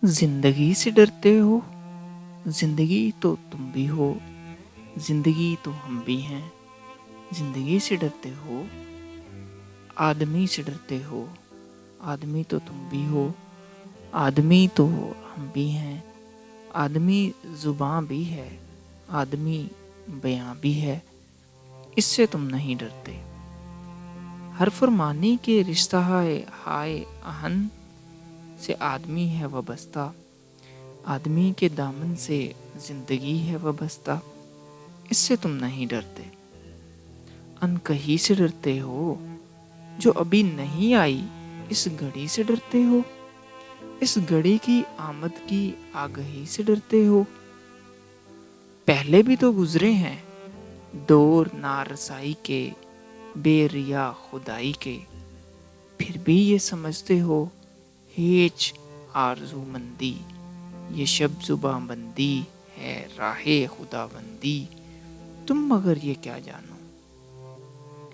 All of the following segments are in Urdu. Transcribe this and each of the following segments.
زندگی سے ڈرتے ہو؟ زندگی تو تم بھی ہو، زندگی تو ہم بھی ہیں۔ زندگی سے ڈرتے ہو؟ آدمی سے ڈرتے ہو؟ آدمی تو تم بھی ہو، آدمی تو ہم بھی ہیں۔ آدمی زباں بھی ہے، آدمی بیاں بھی ہے، اس سے تم نہیں ڈرتے۔ ہر فرمانی کے رشتہ ہائے آہن سے آدمی ہے وابستہ، آدمی کے دامن سے زندگی ہے وابستہ، اس سے تم نہیں ڈرتے۔ انکہی سے ڈرتے ہو؟ جو ابھی نہیں آئی اس گھڑی سے ڈرتے ہو؟ اس گھڑی کی آمد کی آگہی سے ڈرتے ہو؟ پہلے بھی تو گزرے ہیں دور نارسائی کے، بے ریا خدائی کے، پھر بھی یہ سمجھتے ہو ہیچ آرزو مندی، یہ شب زباں بندی ہے راہ خدا بندی۔ تم مگر یہ کیا جانو،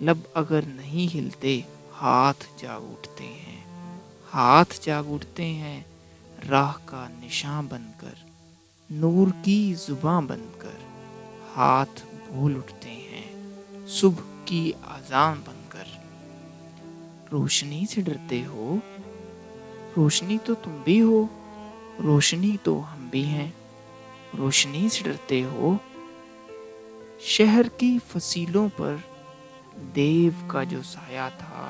لب اگر نہیں ہلتے ہاتھ جاگ اٹھتے ہیں، ہاتھ جاگ اٹھتے ہیں راہ کا نشاں بن کر، نور کی زباں بن کر۔ ہاتھ بھول اٹھتے ہیں صبح کی اذان بن کر۔ روشنی سے ڈرتے ہو؟ روشنی تو تم بھی ہو، روشنی تو ہم بھی ہیں۔ روشنی سے ڈرتے ہو؟ شہر کی فصیلوں پر دیو کا جو سایہ تھا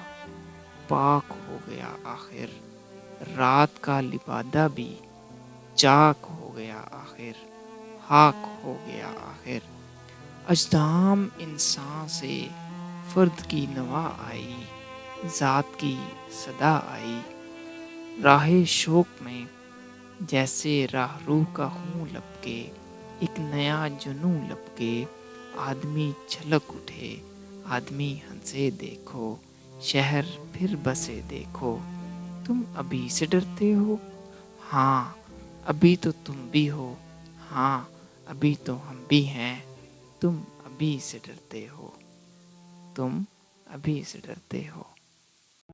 پاک ہو گیا آخر، رات کا لبادہ بھی چاک ہو گیا آخر، خاک ہو گیا آخر۔ اژدھام انسان سے فرد کی نوا آئی، ذات کی صدا آئی۔ راہ شوق میں جیسے راہ روح کا خون لپکے، ایک نیا جنوں لپکے، آدمی چھلک اٹھے، آدمی ہنسے دیکھو، شہر پھر بسے دیکھو۔ تم ابھی سے ڈرتے ہو؟ ہاں ابھی تو تم بھی ہو، ہاں ابھی تو ہم بھی ہیں۔ تم ابھی سے ڈرتے ہو، تم ابھی سے ڈرتے ہو۔